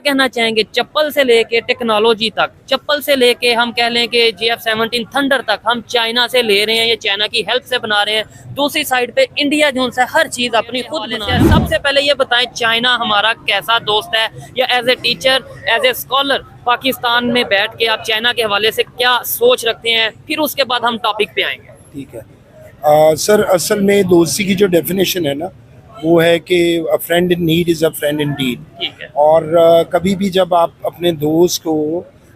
कहना चाहेंगे चप्पल से लेके टेक्नोलॉजी तक, चप्पल से लेके हम कह लें कि GF-17 थंडर तक हम चाइना से ले रहे हैं, ये चाइना की हेल्प से बना रहे हैं। दूसरी साइड पे इंडिया जो है हर चीज़ अपनी खुद बना रहा है। सबसे पहले ये बताएं चाइना हमारा कैसा दोस्त है, या as a teacher as a scholar Pakistan में बैठ के आप चाइना के हवाले से क्या सोच रखते हैं, फिर उसके बाद हम टॉपिक पे आएंगे। ठीक है सर, असल में दोस्ती की जो डेफिनेशन है ना वो है कि a friend in need is a friend indeed. ठीक है। और कभी भी जब आप अपने दोस्त को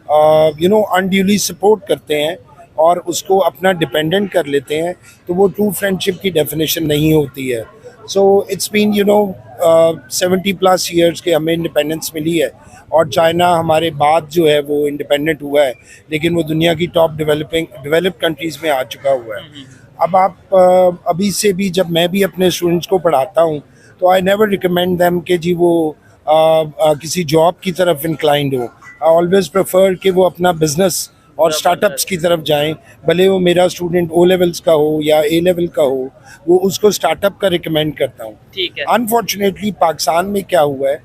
अनड्यूली सपोर्ट करते हैं और उसको अपना डिपेंडेंट कर लेते हैं तो वो ट्रू फ्रेंडशिप की डेफिनेशन नहीं होती है। सो इट्स बीन 70+ ईयर्स के हमें इंडिपेंडेंस मिली है और चाइना हमारे बाद जो है वो इंडिपेंडेंट हुआ है, लेकिन वो दुनिया की टॉप डेवलप्ड कंट्रीज़ में आ चुका हुआ है। अब आप अभी से भी जब मैं भी अपने स्टूडेंट्स को पढ़ाता हूँ तो आई नेवर रिकमेंड देम कि जी वो किसी जॉब की तरफ इंक्लाइंड हो। आई ऑलवेज प्रेफर कि वो अपना बिजनेस और स्टार्टअप्स की तरफ जाएं, भले वो मेरा स्टूडेंट O लेवल्स का हो या A लेवल का हो, वो उसको स्टार्टअप का रिकमेंड करता हूँ। ठीक है। अनफॉर्चुनेटली पाकिस्तान में क्या हुआ है,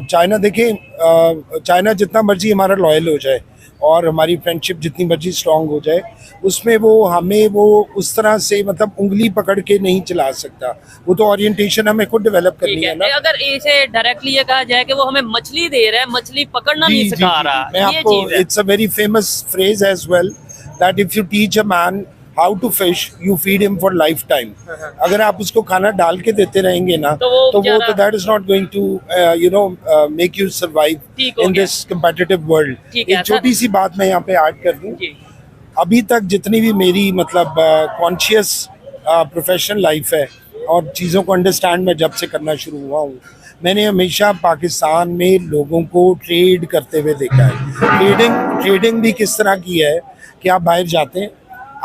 चाइना देखें, चाइना जितना मर्जी हमारा लॉयल हो जाए और हमारी फ्रेंडशिप जितनी मर्जी स्ट्रांग हो जाए, उसमें वो हमें वो उस तरह से मतलब उंगली पकड़ के नहीं चला सकता। वो तो ओरिएंटेशन हमें खुद डेवलप करनी है ना। अगर इसे डायरेक्टली ये कहा जाए कि वो हमें मछली दे रहा है, मछली पकड़ना नहीं सिखा रहा, मैं आपको, it's a very famous phrase as well that if you teach a man how to fish you feed him for lifetime. अगर आप उसको खाना डाल के देते रहेंगे ना तो वो that is not going to make you survive in this competitive world. एक छोटी सी बात मैं यहाँ पे ऐड कर दूँ, अभी तक जितनी भी मेरी मतलब कॉन्शियस प्रोफेशनल लाइफ है और चीज़ों को अंडरस्टैंड मैं जब से करना शुरू हुआ हूँ, मैंने हमेशा पाकिस्तान में लोगों को ट्रेड करते हुए देखा है। ट्रेडिंग भी किस तरह की है कि आप बाहर जाते हैं,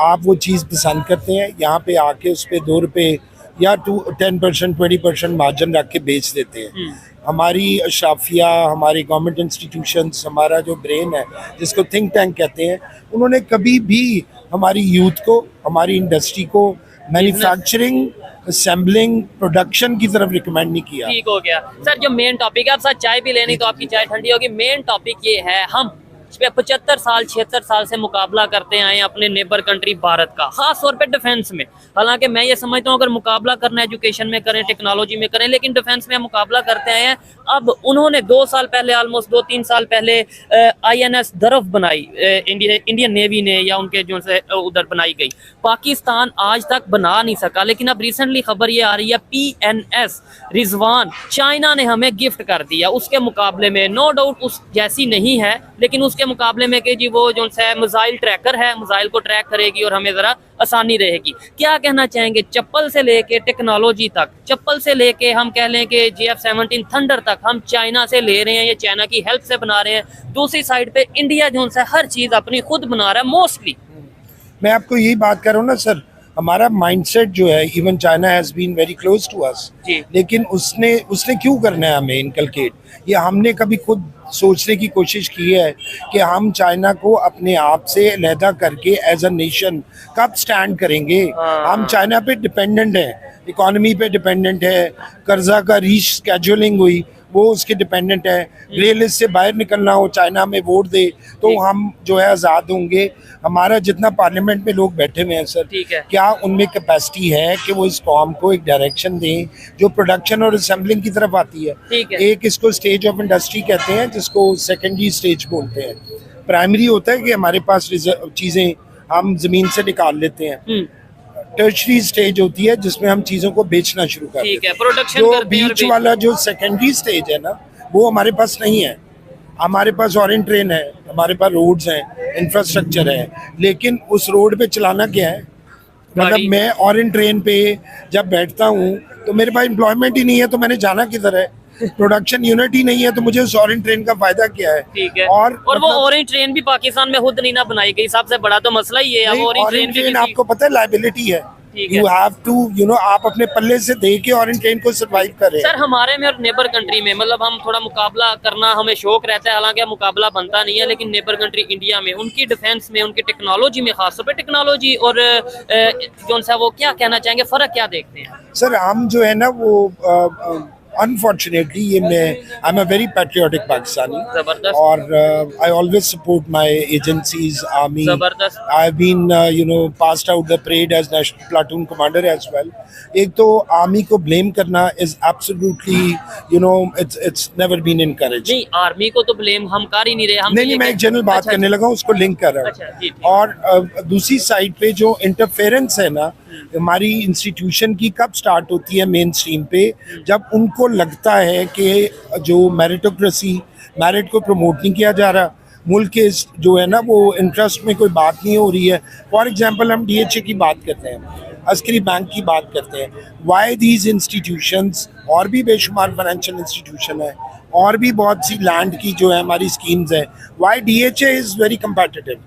आप वो चीज़ पसंद करते हैं, यहाँ पे आके उस पर 2 रुपये या 10% 20% मार्जिन रख के बेच देते हैं। हमारी अशराफिया, हमारी गवर्नमेंट इंस्टीट्यूशंस, हमारा जो ब्रेन है जिसको थिंक टैंक कहते हैं, उन्होंने कभी भी हमारी यूथ को, हमारी इंडस्ट्री को मैन्युफैक्चरिंग, असेंबलिंग, प्रोडक्शन की तरफ रिकमेंड नहीं किया। ठीक हो गया सर। जो मेन टॉपिक है, आप साथ चाय भी लेनी तो आपकी चाय ठंडी होगी। मेन टॉपिक ये है, हम 75 साल 76 साल से मुकाबला करते आए हैं अपने नेबर कंट्री भारत का, खास तौर पे डिफेंस में। हालांकि मैं ये समझता हूँ अगर मुकाबला करना एजुकेशन में करें, टेक्नोलॉजी में करें, लेकिन डिफेंस में हम मुकाबला करते आए हैं। अब उन्होंने 2 साल पहले, ऑलमोस्ट 2-3 साल पहले INS दरफ बनाई, इंडियन नेवी ने या उनके जो से उधर बनाई गई। पाकिस्तान आज तक बना नहीं सका, लेकिन अब रिसेंटली खबर ये आ रही है PNS रिजवान चाइना ने हमें गिफ्ट कर दिया। उसके मुकाबले में नो डाउट उस जैसी नहीं है, लेकिन उसके मुकाबले में कि जी वो जो है मिसाइल ट्रैकर है, मिसाइल को ट्रैक करेगी और हमें ज़रा आसानी रहेगी। क्या कहना चाहेंगे चप्पल से लेके टेक्नोलॉजी तक, चप्पल से लेके हम कह लें कि GF-17 थंडर तक हम चाइना से ले रहे हैं, ये चाइना की हेल्प से बना रहे हैं। दूसरी साइड पे इंडिया जो है हर चीज़ अपनी खुद बना रहा है मोस्टली। मैं आपको यही बात कर रहा हूँ ना सर, हमारा माइंडसेट जो है, even China has been very close to us, लेकिन उसने क्यों करना है हमें इनकलकेट? ये हमने कभी खुद सोचने की कोशिश की है कि हम चाइना को अपने आप से अलहदा करके एज अ नेशन कब स्टैंड करेंगे? हम चाइना पे डिपेंडेंट हैं, इकोनॉमी पे डिपेंडेंट है, कर्जा का रीशेड्यूलिंग हुई वो उसके डिपेंडेंट है। ग्रे लिस्ट से बाहर निकलना हो, चाइना में वोट दे तो हम जो है आज़ाद होंगे। हमारा जितना पार्लियामेंट में लोग बैठे हुए हैं सर, क्या उनमें कैपेसिटी है कि वो इस कौम को एक डायरेक्शन दें जो प्रोडक्शन और असेंबलिंग की तरफ आती है? एक इसको स्टेज ऑफ इंडस्ट्री कहते हैं, जिसको सेकेंडरी स्टेज बोलते हैं। प्राइमरी होता है कि हमारे पास चीज़ें हम ज़मीन से निकाल लेते हैं। टर्शरी स्टेज होती है जिसमें हम चीज़ों को बेचना शुरू करते हैं। प्रोडक्शन जो बीच वाला जो सेकेंडरी स्टेज है ना, वो हमारे पास नहीं है। हमारे पास ऑरेंज ट्रेन है, हमारे पास रोड्स हैं, इंफ्रास्ट्रक्चर है, लेकिन उस रोड पे चलाना क्या है? मतलब मैं ऑरेंज ट्रेन पे जब बैठता हूँ तो मेरे पास एम्प्लॉयमेंट ही नहीं है, तो मैंने जाना किधर है? प्रोडक्शन यूनिट ही नहीं है, तो मुझे उस ऑरेंज ट्रेन का फायदा क्या है? ठीक है। और वो ऑरेंज ट्रेन भी पाकिस्तान में खुद नहीं ना बनाई गई, सबसे बड़ा तो मसला ये है। ऑरेंज ट्रेन आपको पता है लायबिलिटी है, यू हैव टू आप अपने पल्ले से दे के ऑरेंज ट्रेन को सर्वाइव करें। सर हमारे में और नेबर कंट्री में मतलब हम थोड़ा मुकाबला करना हमें शौक रहता है, हालांकि मुकाबला बनता नहीं है, लेकिन नेबर कंट्री इंडिया में उनकी डिफेंस में, उनकी टेक्नोलॉजी में, खासतौर पे टेक्नोलॉजी और जो सा वो क्या कहना चाहेंगे, फ़र्क क्या देखते हैं? सर हम जो है ना वो अनफॉर्चुनेटली ये मैं I am a very patriotic Pakistani जबरदस्त। और I always support my agencies army जबरदस्त। I have been you know passed out the parade as national platoon commander as well. एक तो आर्मी को ब्लेम करना is absolutely you know it's never been encourage. नहीं, army को तो blame हम कर ही नहीं रहे, हम नहीं, मैं एक जनरल बात करने लगा हूँ, उसको लिंक कर रहा अच्छा, हूँ। जी, ठीक। और दूसरी साइड पे जो इंटरफेरेंस है ना हमारी इंस्टीट्यूशन की कब स्टार्ट होती है मेन स्ट्रीम पे, जब उनको लगता है कि जो मेरिटोक्रेसी मेरिट को प्रमोट नहीं किया जा रहा, मुल्क के जो है ना वो इंटरेस्ट में कोई बात नहीं हो रही है। फॉर एग्जांपल हम डीएचए की बात करते हैं, अस्करी बैंक की बात करते हैं, वाई दीज इंस्टीट्यूशंस और भी बेशुमार फाइनेंशियल इंस्टीट्यूशन है और भी बहुत सी लैंड की जो है हमारी स्कीम्स है, why DHA is very competitive.